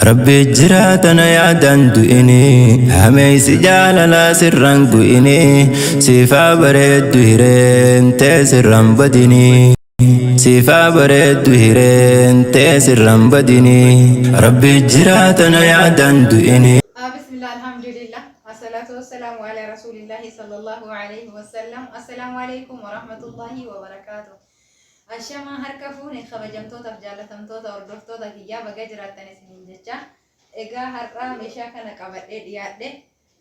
ربي جراتنا يا دندوئني هميس جالنا سران قوئني سيفا بريد هيرين تسران بدني سيفا بريد هيرين تسران بدني ربي جراتنا يا دندوئني. بسم الله الحمد لله والصلاة والسلام على رسول الله صلى الله عليه وسلم. السلام عليكم ورحمة الله وبركاته. أشياء هركفوني خبجمتوتا بجالتمتوتا وردفتوتا كيا بجراتني سنين جتة إجا هرّا مشاكل كبر إديادة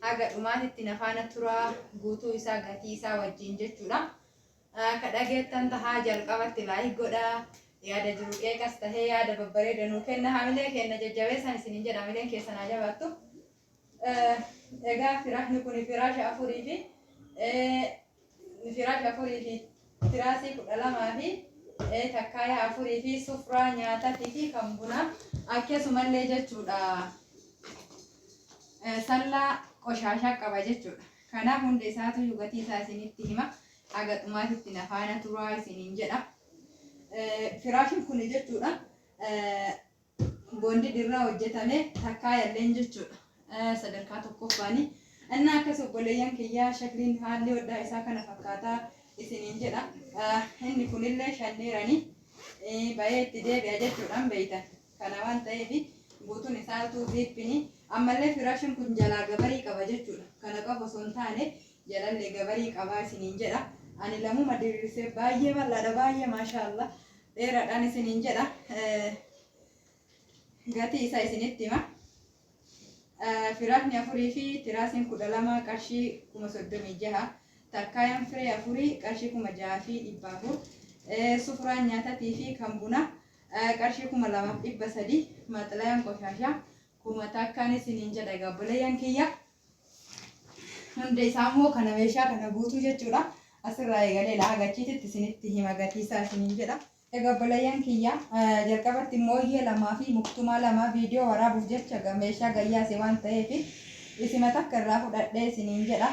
هاga dhumaatitti nafaana turaa guutuu isaa gatii isaa wajjin jechuudha. Kadhageettan tahaa jalqabatti laayik godhaa yaada jiru qeeqas tahee yaada babbareeda nuu kenna hamilee kenna jajjabeessan isinin jedha hamileen keessan haa jabaattu. Egaa firaashni kun firaasha afurii fi tiraasii 12 fi takkaaya afurii fi sufraa nyaatatii fi kan bunaa akkasumallee jechuudha. Sallaa qoshashaa qaba jechuudha. Kanaaf hundi isaatu gatii isaa isinitti hima. Haga dhumaatitti nafaana turaa isiniin jedha. Firaashin kun jechuudha boondii dirraa hojjetame takkaayalleen jechuudha. Sadarkaa tokkoffaanii inni akkas obboleeyyan kiyyaa shakliin haalli hodhaa isaa kana fakkaataa isiniin jedha. Inni kunillee shanneeranii bahee itti deebi'a jechuudhaan beeytan. Kana waan ta'eef guutuun isaatu ziippini. Ammallee firaashin kun jalaa gabarii qaba jechuudha. Kana qofa osoo hin taane jalallee gabarii qabaa isiniin jedha. Ani lamuma diriirsee baay'ee bal'aadha baay'ee maashaallah dheeraadhaan isiniin jedha. Gatii isaa isinitti hima. Firaashni afurii fi tiraasiin 12 qarshii 36. Takkaayaan firee afurii qarshii 6,400. Sufuraan nyaatatii fi kan bunaa qarshii 2,300. Maxalayaan qoshashaa kuma takkaan isiniin jedha gabboleeyyan kiyya. Hundi isaa immoo kana meeshaa kana guutuu jechuudha. Asirraa eegalee laagachiititti isinitti hima gatii isaa isiniin jedha. Gabboleeyyan kiyya jalqabatti mooyyee 2 fi muktumaa 2 viidiyoo waraabuuf jecha meeshaa gayyaase waan ta'eef isima takka irraa fudhadhee isiniin jedha.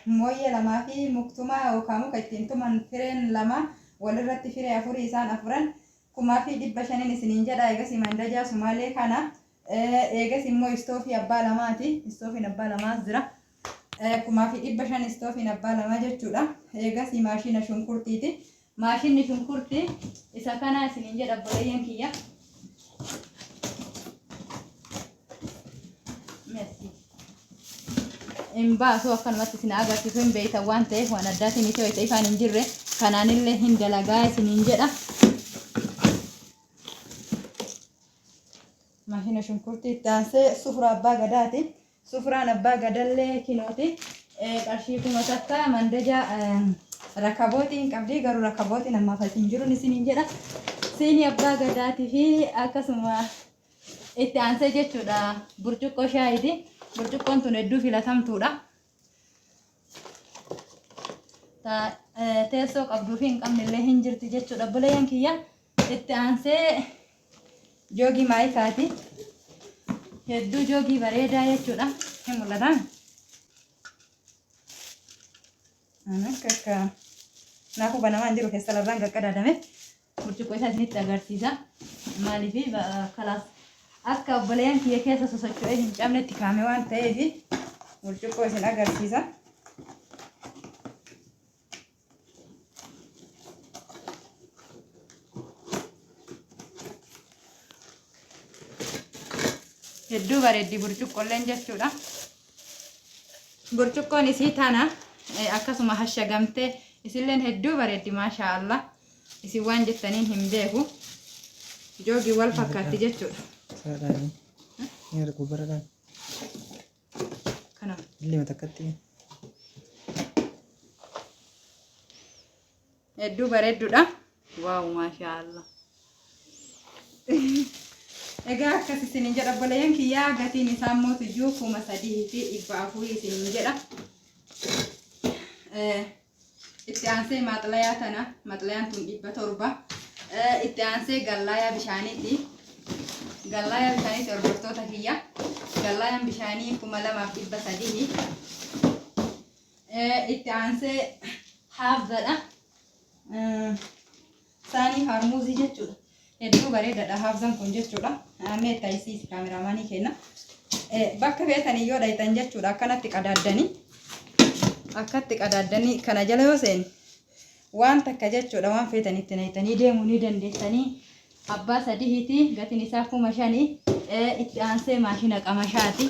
Mooyyee 2 fi muktumaa yookaan muka ittiin tuman fireen 2 walirratti firee afurii isaan afuran 1,500 isiniin jedha. Eegas mandajaa sumaalee kana eegas immoo istoofii abbaa lamaati. Istoofiin abbaa lamaas jira. 1,500 istoofiin abbaa lamaa jechuudha. Eegas maashina shunkurtiiti. Maashinni shunkurtii isa kana isiniin jedha obboleeyyan kiyya. Merci. Baasoo akkanumatti isin agarsiisu hin beektan waan ta'eef waan addaatiin itti wayita ifaan hin jirre kanaanillee hin dalagaa isiniin jedha. Maashina shunkurtii itti aansee sufura abbaa gadaati. Sufuraan abbaa gadallee kinooti. Qarshii 1,000 mandaja rakabootiin qabdi garuu rakabootiin ammaaf hin jiru isiniin jedha. Siinii abbaa gadaatii fi akkasuma itti aansee jechuudha burcuqqoo shaayiiti. Burcuqqoon tun hedduu filatamtuudha. Teessoo qabduu fi hin qabnellee hin jirti jechuudha obboleeyyan kiyya. Itti aansee joogii maayikaati. Hedduu joogii bareedaa jechuudha. Hin mul'atan. Akka naafuu banamaan jiru keessa larraan qaqqadaadame burcuqqoo isaa isinitti agarsiisa. Maaliif kalaas akka obboleeyyan kiyya keessa sosocho'ee hin cabnetti kaame waan ta'eef burcuqqoo isin agarsiisa. Hedduu bareeddi burcuqqoolleen jechuudha. Burcuqqoon isii tana akkasuma hashagamtee isilleen hedduu bareeddi maashaallah. Isin waan jettaniin hin beeku. Joogii wal fakkaatti jechuudha. Ini kubur kan? Kana. Ini mata kati. Hedduu bareedduudha. Waaw maashaallah. Egaa akkas isiniin jedha obboleeyyan kiyyaa gatiin isaa immoo tuyyuu 3,400 isiniin jedha. Itti aansee maxalayaa tana maxalayaan tun 700. Itti aansee gallaayaa bishaaniiti. Gallaayaa bishaanii hordoftoota kiyya. Gallaayaan bishaanii 2,300. Itti aansee haafzadha. Saanii harmuuzii jechuudha. Hedduu bareedaadha haafzan kun jechuudha. Amee taayisiis kaameraamaanii kenna. Bakka feetanii yoo dhaytan jechuudha akkanatti qadaaddanii kana jala yoo seeni waan takka jechuudha waan feetanitti naytanii deemuu ni dandeessanii. Abbaa sadiiti gatiin isaa 5,000 itti aansee maashina qamashaati.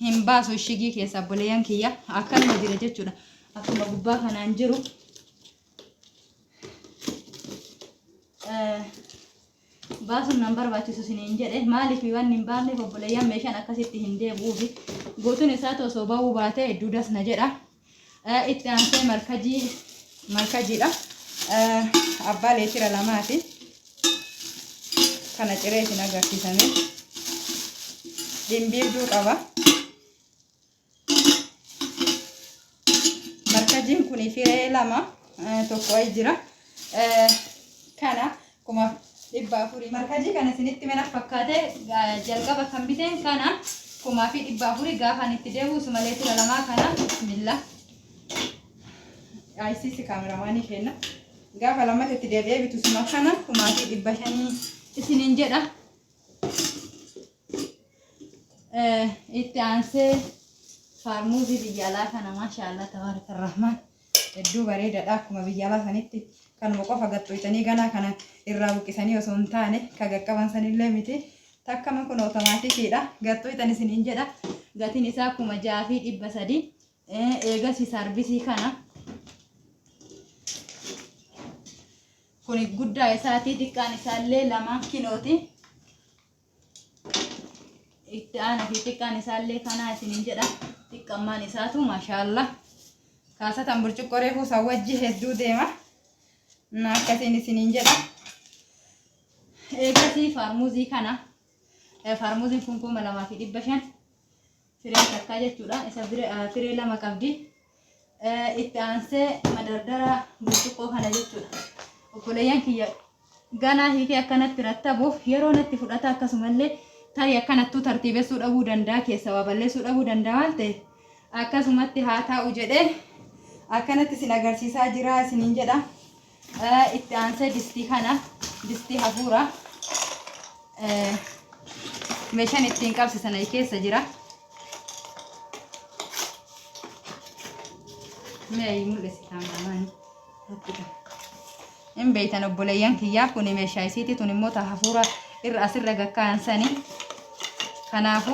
Hin baasu shigii keessa buleeyyan kiyya akkanuma jira jechuudha. Akkuma gubbaa kanaan jiru. Baasuun nan barbaachisu isiniin jedhe maaliif waan hin baafne obboleeyyan meeshaan akkasitti hin deebi'uufi guutuun isaa osoo ba'uu baatee hedduudas na jedha. Itti aansee markajiidha. Abbaa leetira 2ti. Kana ciree isin agarsiisame. Dhimbiibduu qaba. Markajiin kun firee 2 tokko ay jira. Kana kuma 400 markajii kana isinitti mena fakkaate jalqaba kan biteen kana kuma 400 gaafa itti deebi'u malee tira 2 kana bismillah. ICC kaameraamaanii kenna. Gaafa lamatti itti deebi'ee bitu suma kana kuma 500 isiniin jedha. Itti aansee faarmuuzii biyya alaa kana maashaallah tabaaraka rahmaan hedduu bareedaadha akkuma biyya alaa sanitti kanuma qofa gattoytanii ganaa kana irraa buqqisanii osoo hin taane ka qaqqaban sanillee miti takkama kun otomaatikiidha gattoytan isiniin jedha. Gatiin isaa 6,300 eegasi saarbisii kana kun guddaa isaatii xiqqaan isaallee 2 kilooti. Itti aana fi xiqqaan isaallee kana isiniin jedha. Xiqqammaan isaatu maashaallah kaasatan burcuqqoo reefuu sawwajji hedduu deema. Akkasiin isiniin jedha. Eegasii faarmuuzii kana faarmuuziin kun 2,500 firee takkaa jechuudha. Isa firee 2 qabdi. Itti aansee madardara burcuqqoo kana jechuudha. Obboleeyyan kiyya ganaa hiikee akkanatti rattabuuf yeroo natti fudhata akkasumallee tarii akkanattuu tartiibessuu dhabuu danda'a keessa waa balleessuu dhabuu danda'a waan ta'eef akkasumatti haa taa'u jedhee akkanatti isin agarsiisaa jira isiniin jedha. Itti aansee distii kana distii hafuura meeshaan ittiin qabsisan keessa jira. Mee mul'isi kaameraamaanii hin beeytan obboleeyyan kiyyaa kun meeshaa isiiti tun immoo ta hafuura irra asirra gakkaansanii kanaafu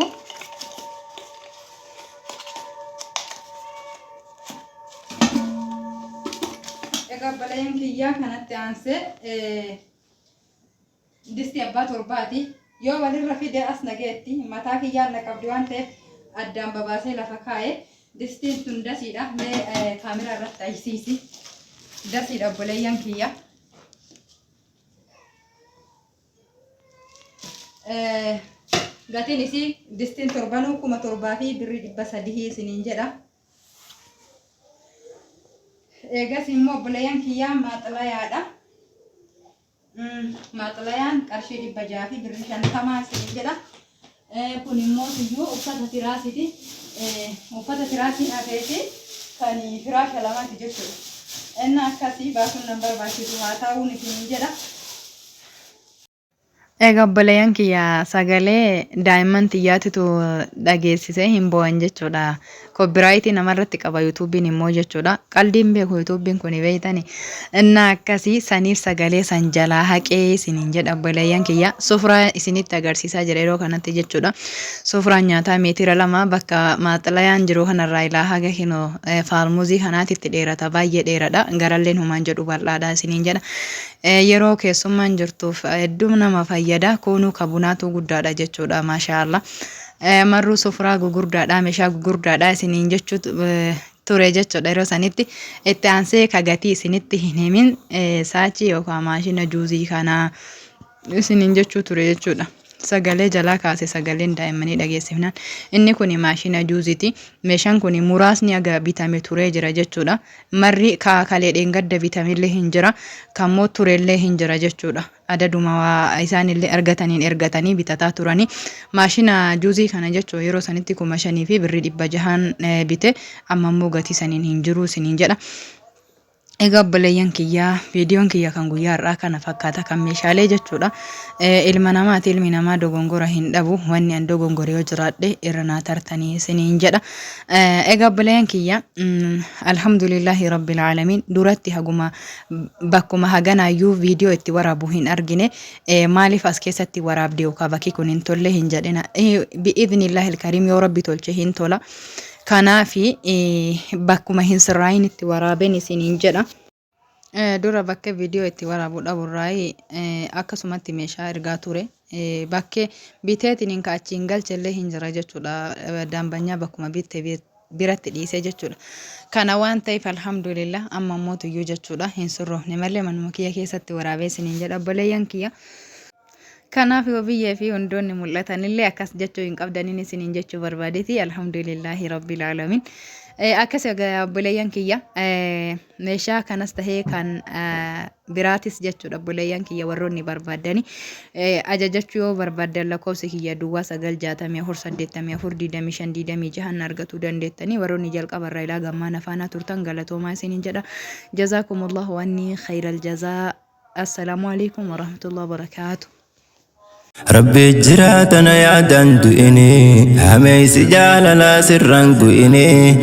egaa obboleeyyan kiyyaa kanatti aansee distii abbaa torbaati yoo walirra fide as nageetti mataa kiyyaan na qabdi waan ta'eef addaan babaasee lafa kaa'ee distiin tun dasiidha. Mee kaameraa irratti ayisiisi dasiidha obboleeyyan kiyya. Gatiin isii distiin 7,700 fi birrii 300 isiniin jedha. Eegas immoo obboleeyyan kiyyaa maaxalayaadha. Maaxalayaan qarshii 600 fi birrii 50 isiniin jedha. Kun immoo iyyuu uffata tiraasiiti. Uffata tiraasii hafeeti kan firaasha lamaati jechuudha. Inni akkasii baasuun nan barbaachisu haa ta'uun isiniin jedha. Egaa obboleeyyan kiyya sagalee daa'imman xiyyaatitu dhageessisee hin bo'an jechuudha. Koopiraayitii namarratti qaba yuutuubiin immoo jechuudha. Qaldiin beeku yuutuubiin kun beeytani. Inni akkasii saniif sagalee san jalaa haqee isiniin jedha obboleeyyan kiyya. Sufraa isinitti agarsiisaa jira yeroo kanatti jechuudha. Sufraan nyaataa meetira 2 bakka maaxalayaan jiru kanarraa ilaa haga hinoo faarmuuzii kanaatitti dheerata baay'ee dheeradha. Garalleen humaan jedhu bal'aadha isiniin jedha. Yeroo keessummaan jirtuuf hedduu nama fayyada. Kunuu kabunaatu guddaadha jechuudha maashaallah. Marruu sufraa gugurdaadha meeshaa gugurdaadha isiniin jechuu ture jechuudha yeroo sanitti. Itti aansee kagatii isinitti hin himin saachii yookaan maashina juuzii kana isiniin jechuu ture jechuudha. Sagalee jalaa kaase sagaleen daa'immanii dhageessifnaan. Inni kun maashina juuziiti. Meeshaan kun muraasni aga bitame turee jira jechuudha. Marri kaakalee dheengadda bitamillee hin jira. Kammoo tureellee hin jira jechuudha. Adaduma isaanillee argataniin ergatanii bitataa turani. Maashina juuzii kana jechuun yeroo sanitti 5,000 fi birrii 600 bite amma immoo gatii saniin hin jiru isiniin jedha. Egaa obboleeyyan kiyyaa viidiyoon kiyya kan guyyaa har'aa kana fakkaata kan meeshaalee jechuudha. Ilma namaati ilmi namaa dogongora hin dhabu wanni an dogongore yoo jiraadhe irra naa tartanii isiniin jedha. Egaa obboleeyyan kiyya alhamdulillahi rabbil aalamiin duratti haguma bakkuma haganaayyuu viidiyoo itti waraabu hin argine maaliif as keessatti waraabde yookaan bakki kun hin tolle hin jedhina. Bi'idhnillahi ilkariim yoo rabbi tolche hin tola. Kanaafi bakkuma hin sirraayin itti waraaben isiniin jedha. Dura bakka viidiyoo itti waraabuu dhaburraayi akkasumatti meeshaa ergaa ture. Bakkee biteetiin achiin galchellee hin jira jechuudha. Dambanyaa bakkuma bitte biratti dhiisee jechuudha. Kana waan ta'eef alhamdulillah amma mootuyyuu jechuudha hin sirroofne malee manuma kiyya keessatti waraabee isiniin jedha obboleeyyan kiyya. Kanaaf yoo biyyee fi hundoonni mul'atanillee akkas jechuu hin qabdaniin isiniin jechuu barbaadeeti alhamdulillahi rabbil aalamiin. Akkas obboleeyyan kiyya meeshaa kanas tahee kan biraatis jechuudha obboleeyyan kiyya warroonni barbaadani ajajachuu yoo barbaadan lakkoofsi kiyya duwwaa 964842526 argatuu dandeettanii warroonni jalqabarraa ilaa gammaan afaanaa turtan galatoomaa isiniin jedha. Jazakumullahu wanni khayral jazaa. Assalaamu alaikum warahmatullahi wabarakaatuh. ربي جراتنا يا دندو إني هميس جاللا سرنقو إني